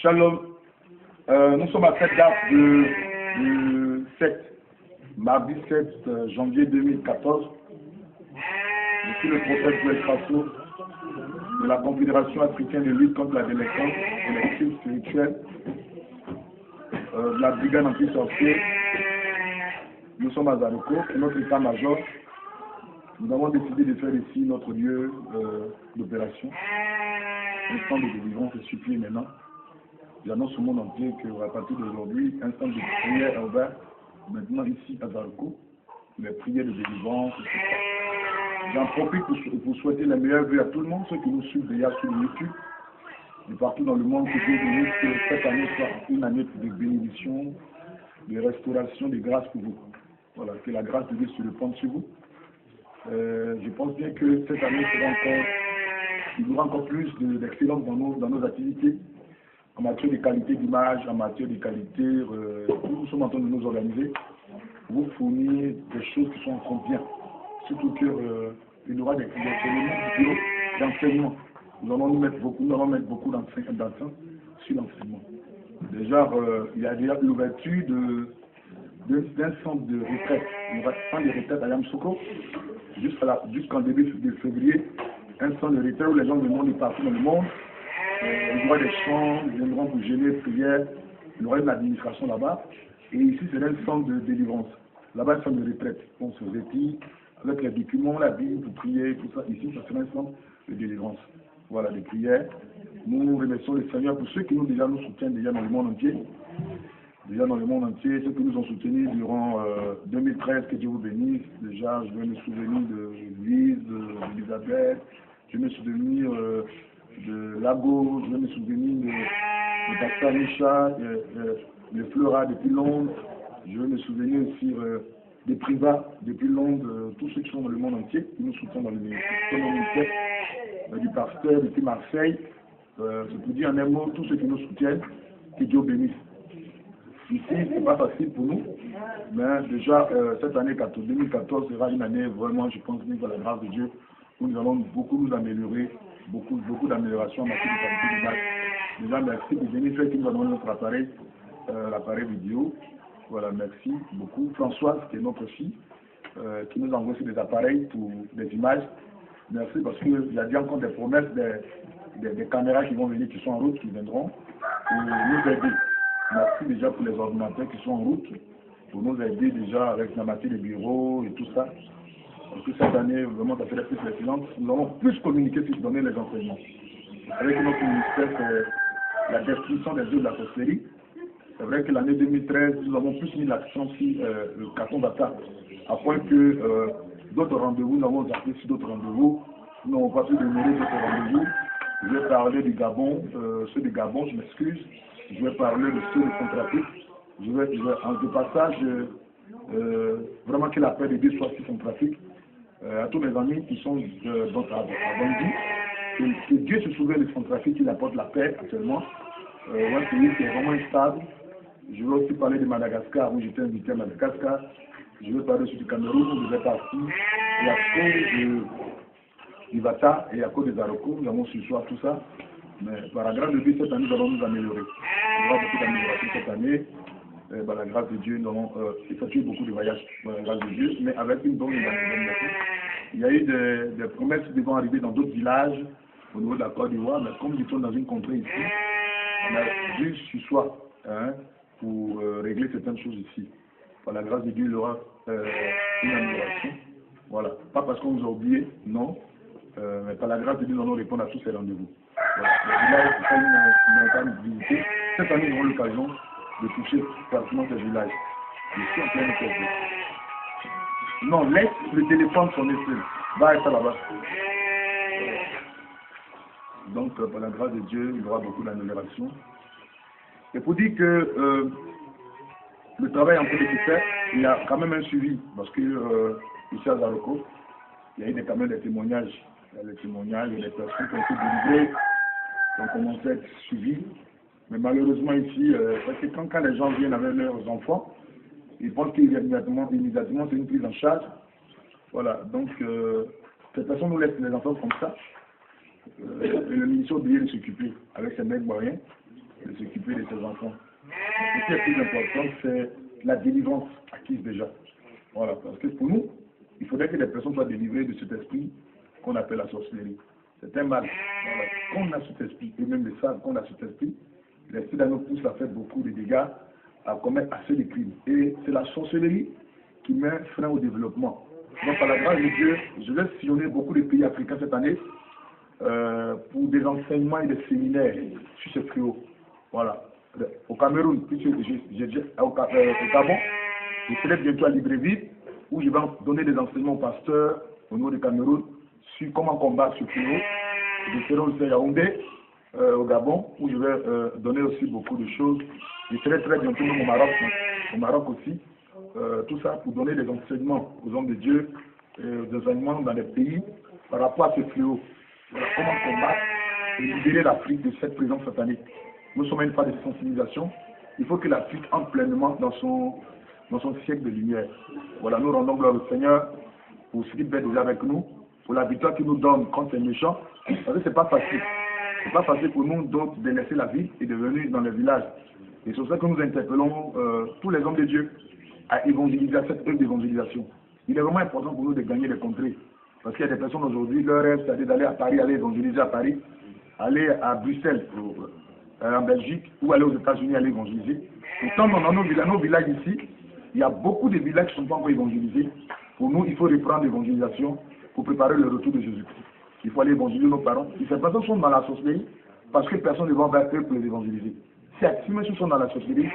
Shalom. Nous sommes à cette date de 7, mardi 7 janvier 2014. Je suis le prophète Joël Crasso de la Confédération africaine de lutte contre la délinquance et les crimes spirituels, de la brigade anti-sorcier. Nous sommes à Zaroko, c'est notre état-major. Nous avons décidé de faire ici notre lieu d'opération. Un centre de délivrance est supplié maintenant. J'annonce au monde entier qu'à partir d'aujourd'hui, un centre de prière est ouvert maintenant ici à Zaroko. Les prières de délivrance, etc. J'en profite pour souhaiter les meilleurs vœux à tout le monde, ceux qui nous suivent déjà sur YouTube, et partout dans le monde, que Dieu bénisse, que cette année soit une année de bénédiction, de restauration, de grâce pour vous. Voilà, que la grâce de Dieu se répande sur vous. Je pense bien que cette année sera encore, il y aura encore plus d'excellence dans nos activités, en matière de qualité d'image, en matière de qualité, nous sommes en train de nous organiser, pour vous fournir des choses qui sont encore bien. Surtout qu'il y aura des éléments d'enseignement. Nous allons mettre beaucoup d'enseignement sur l'enseignement. Déjà, il y a déjà l'ouverture d'un centre de retraite. Il y aura un centre de retraite à Yamsoukro, jusqu'en début de février. Un centre de retraite où les gens demandent de partout dans le monde. Il y aura des chants, des endroits pour gêner, prières. Il y aura une administration là-bas. Et ici, c'est un centre de délivrance. Là-bas, un centre de retraite. On se retire avec les documents, la Bible, pour prier, tout ça. Ici, ça sera un centre de délivrance. Voilà, des prières. Nous remercions le Seigneur pour ceux qui nous soutiennent déjà dans le monde entier. Déjà dans le monde entier, ceux qui nous ont soutenus durant 2013, que Dieu vous bénisse. Déjà, je vais me souvenir de Louise, d'Elisabeth, je vais me souvenir de Lago, je vais me souvenir de Pasteur Micha, de Flora depuis Londres, je vais me souvenir aussi des Privats depuis Londres, tous ceux qui sont dans le monde entier, qui nous soutiennent dans le ministère, du pasteur depuis Marseille. Je peux dire en un mot, tous ceux qui nous soutiennent, que Dieu bénisse. Ici, ce n'est pas facile pour nous, mais déjà, cette année 2014 sera une année vraiment, je pense, grâce à la grâce de Dieu, où nous allons beaucoup nous améliorer, beaucoup d'améliorations en matière de qualité d'image. Déjà, merci pour Jennifer qui nous a donné notre appareil, l'appareil vidéo. Voilà, merci beaucoup. Françoise, qui est notre fille, qui nous a envoyé des appareils pour des images. Merci parce qu'il y a déjà encore des promesses des caméras qui vont venir, qui sont en route, qui viendront pour nous aider. Merci déjà pour les ordinateurs qui sont en route, pour nous aider déjà avec la matière de bureau et tout ça. Parce que cette année, vraiment, ça fait plus l'excellence. Nous allons plus communiquer sur donner les enseignements. Avec notre ministère, c'est la destruction des œuvres de la sorcellerie. C'est vrai que l'année 2013, nous avons plus mis l'accent sur le carton d'attaque, à point que d'autres rendez-vous, nous avons appelé sur d'autres rendez-vous. Nous n'avons pas pu donner d'autres rendez-vous. Je vais parler du Gabon, ceux du Gabon, je m'excuse. Je vais parler de ceux de Centrafrique. Je vais en de passage, vraiment que la paix de Dieu soit sur Centrafrique. À tous mes amis qui sont donc à Bangui, que Dieu se souvienne de Centrafrique, qu'il apporte la paix actuellement. Un pays qui est vraiment instable. Je vais aussi parler de Madagascar, où j'étais invité à Madagascar. Je vais parler aussi du Cameroun, où je vais partir. Et à cause du Bata et à cause des Zaroko, nous avons su soir tout ça. Mais par la grâce de Dieu, cette année, nous allons nous améliorer. Il y aura beaucoup d'améliorations cette année. Par la grâce de Dieu, nous allons effectuer beaucoup de voyages par la grâce de Dieu, mais avec une bonne organisation. Il y a eu des promesses qui vont arriver dans d'autres villages au niveau de la Côte d'Ivoire, mais comme nous sommes dans une contrée ici, on a dû sur soi pour régler certaines choses ici. Par la grâce de Dieu, il y aura une amélioration. Voilà. Pas parce qu'on nous a oubliés, non, mais par la grâce de Dieu, nous allons répondre à tous ces rendez-vous. Voilà. Les villages qui sont visiter. Cette année, nous aurons l'occasion de toucher pratiquement ces villages. Je suis en plein de. Non, laisse le téléphone sonner seul. Va être là-bas. Donc, par la grâce de Dieu, il y aura beaucoup d'améliorations. Et pour dire que le travail en train de se faire, il y a quand même un suivi. Parce que ici à Zaroko, il y a eu quand même des témoignages. Il y a des témoignages, il y a des personnes qui ont été délivrées, qui ont commencé à être suivies. Mais malheureusement ici, parce que quand les gens viennent avec leurs enfants, ils pensent qu'immédiatement c'est une prise en charge. Voilà, donc cette personne nous laisse les enfants comme ça. Et le ministère oublié de s'occuper avec ses mecs moyens, de s'occuper. enfants. Ce qui est plus important, c'est la délivrance acquise déjà. Voilà, parce que pour nous, il faudrait que les personnes soient délivrées de cet esprit qu'on appelle la sorcellerie. C'est un mal. Voilà. Quand on a cet esprit, et même les savent qu'on a cet esprit, l'esprit dans nous pousse à faire beaucoup de dégâts, à commettre assez de crimes. Et c'est la sorcellerie qui met frein au développement. Donc, par la grâce de Dieu, je vais sillonner beaucoup de pays africains cette année pour des enseignements et des séminaires sur ce fléau. Voilà. Au Cameroun, au Gabon, je serai bientôt à Libreville, où je vais donner des enseignements aux pasteurs au niveau du Cameroun sur comment combattre ce fléau. Je serai aussi à Yaoundé, au Gabon, où je vais donner aussi beaucoup de choses. Je serai très bientôt au Maroc aussi. Tout ça pour donner des enseignements aux hommes de Dieu, des enseignements dans les pays par rapport à ce fléau. Voilà, comment combattre et libérer l'Afrique de cette présence satanique. Nous sommes à une phase de sensibilisation. Il faut que l'Afrique entre pleinement dans son siècle de lumière. Voilà, nous rendons gloire au Seigneur pour ce qu'il fait déjà avec nous, pour la victoire qu'il nous donne contre les méchants. Parce que c'est pas facile. C'est pas facile pour nous d'autres de laisser la ville et de venir dans les villages. Et c'est pour ça que nous interpellons tous les hommes de Dieu à évangéliser, à cette œuvre d'évangélisation. Il est vraiment important pour nous de gagner les contrées. Parce qu'il y a des personnes aujourd'hui, leur rêve, c'est d'aller à Paris, aller évangéliser à Paris, aller à Bruxelles, en Belgique, ou aller aux États-Unis, aller évangéliser. Pourtant, dans nos villages ici, il y a beaucoup de villages qui ne sont pas encore évangélisés. Pour nous, il faut reprendre l'évangélisation pour préparer le retour de Jésus-Christ. Il faut aller évangéliser nos parents. Et ces personnes sont dans la sorcellerie parce que personne ne va vers eux pour les évangéliser. Si elles sont dans la sorcellerie,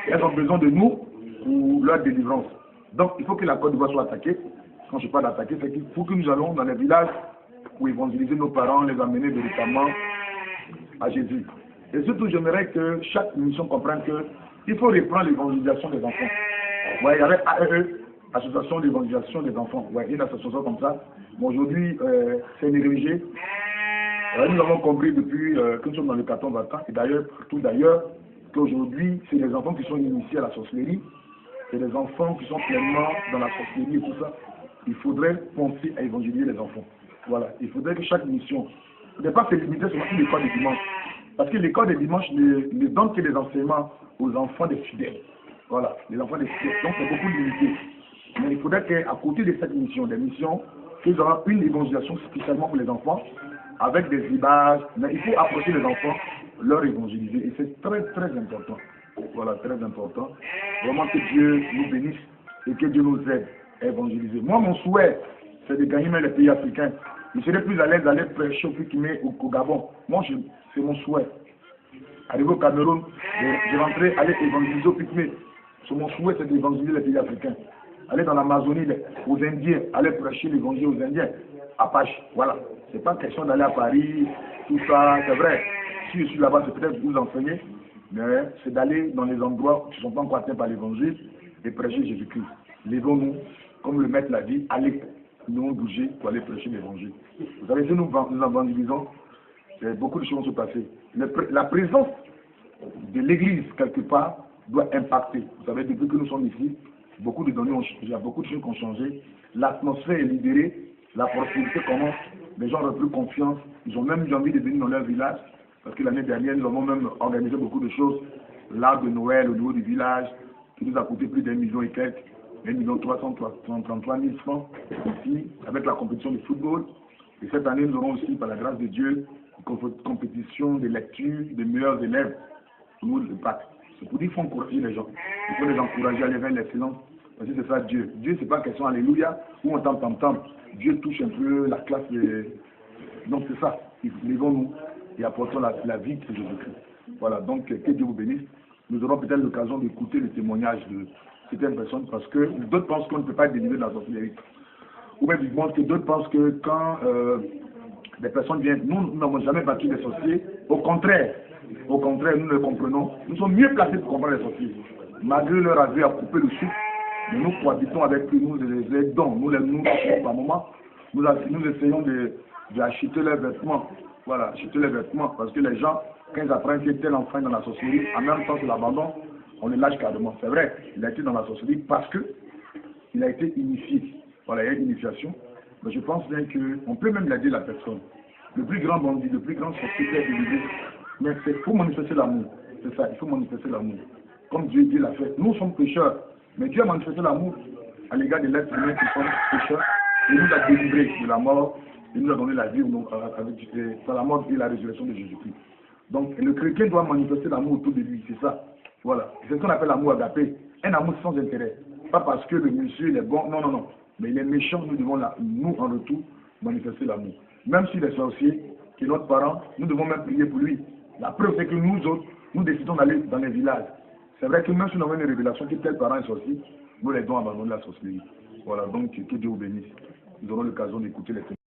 elles ont besoin de nous pour leur délivrance. Donc, il faut que la Côte d'Ivoire soit attaquée. Quand je parle d'attaquer, c'est qu'il faut que nous allons dans les villages pour évangéliser nos parents, les amener véritablement à Jésus. Et surtout, j'aimerais que chaque mission comprenne qu'il faut reprendre l'évangélisation des enfants. Ouais, il y avait AEE, Association d'évangélisation des enfants. Ouais, une association comme ça. Mais aujourd'hui, c'est négligé. Nous avons compris depuis que nous sommes dans le 14 ans, et d'ailleurs, partout d'ailleurs, qu'aujourd'hui, c'est les enfants qui sont initiés à la sorcellerie. C'est les enfants qui sont pleinement dans la sorcellerie et tout ça. Il faudrait penser à évangéliser les enfants. Voilà. Il faudrait que chaque mission ne pas se limiter sur l'école de dimanche. Parce que l'école de dimanche ne donne que des enseignements aux enfants des fidèles. Voilà, les enfants des fidèles. Donc c'est beaucoup limité. Mais il faudrait qu'à côté de cette mission, des missions, qu'ils auront une évangélisation spécialement pour les enfants, avec des images. Mais il faut approcher les enfants, leur évangéliser. Et c'est très très important. Voilà, très important. Vraiment que Dieu nous bénisse et que Dieu nous aide à évangéliser. Moi, mon souhait, c'est de gagner même les pays africains. Je serais plus à l'aise d'aller prêcher au Pikimé ou au Gabon. Moi, c'est mon souhait. Arriver au Cameroun, de rentrer, aller évangéliser au Pikimé. Mon souhait, c'est d'évangéliser les pays africains. Aller dans l'Amazonie, aux Indiens, aller prêcher l'évangile aux Indiens. Apache, voilà. C'est pas question d'aller à Paris, tout ça, c'est vrai. Si je suis là-bas, c'est peut-être vous enseigner, mais c'est d'aller dans les endroits qui ne sont pas encore atteints par l'évangile et prêcher Jésus-Christ. Levons-nous, comme le maître l'a dit, allez nous bouger pour aller prêcher l'évangile. Vous savez, si nous évangélisons, beaucoup de choses vont se passer. La présence de l'église, quelque part, doit impacter. Vous savez, depuis que nous sommes ici, beaucoup de données ont changé, il y a beaucoup de choses qui ont changé. L'atmosphère est libérée, la prospérité commence, les gens ont plus confiance, ils ont même eu envie de venir dans leur village, parce que l'année dernière, nous avons même organisé beaucoup de choses. L'arbre de Noël au niveau du village, qui nous a coûté plus d'1 million et quelques, 1 333 000 francs, ici, avec la compétition de football. Et cette année, nous aurons aussi, par la grâce de Dieu, une compétition de lecture des meilleurs élèves au niveau de Pâques. C'est pour dire qu'il faut encourager les gens. Il faut les encourager à aller vers l'excellence. Parce que c'est ça Dieu. Dieu, c'est pas question Alléluia, où on t'entend. Dieu touche un peu la classe. Donc c'est ça. Levons-nous et apportons la vie de Jésus-Christ. Voilà, donc que Dieu vous bénisse. Nous aurons peut-être l'occasion d'écouter le témoignage de certaines personnes parce que d'autres pensent qu'on ne peut pas être délivré de la sorcellerie. Ou même ils pensent que d'autres pensent que quand des personnes viennent, nous n'avons jamais battu les sorciers. Au contraire, nous le comprenons. Nous sommes mieux placés pour comprendre les sorciers. Malgré leur avis à couper le souffle, mais nous cohabitons avec eux, nous les aidons, nous par moment, nous essayons d'acheter leurs vêtements. Voilà, acheter les vêtements, parce que les gens, quand ils apprennent que tel enfant est dans la sorcellerie, en même temps que l'abandon, on le lâche carrément. C'est vrai, il a été dans la sorcellerie parce qu'il a été initié. Voilà, il y a une initiation. Mais je pense bien qu'on peut même l'aider la personne. Le plus grand bandit, le plus grand sorcier est délivré. Mais il faut manifester l'amour. C'est ça, il faut manifester l'amour. Comme Dieu dit l'a fait. Nous sommes pécheurs, mais Dieu a manifesté l'amour à l'égard des êtres humains qui sont pécheurs. Il nous a délivrés de la mort, il nous a donné la vie par la mort et la résurrection de Jésus-Christ. Donc le chrétien doit manifester l'amour autour de lui, c'est ça. Voilà. C'est ce qu'on appelle l'amour agapé. Un amour sans intérêt. Pas parce que le monsieur il est bon, non, non, non. Mais il est méchant, nous devons, nous en retour, manifester l'amour. Même s'il est sorcier, qui est notre parent, nous devons même prier pour lui. La preuve, c'est que nous autres, nous décidons d'aller dans les villages. C'est vrai que même si nous avons une révélation que tel parent est sorcier, nous les devons abandonner la sorcellerie. Voilà, donc que Dieu vous bénisse. Nous aurons l'occasion d'écouter les témoignages.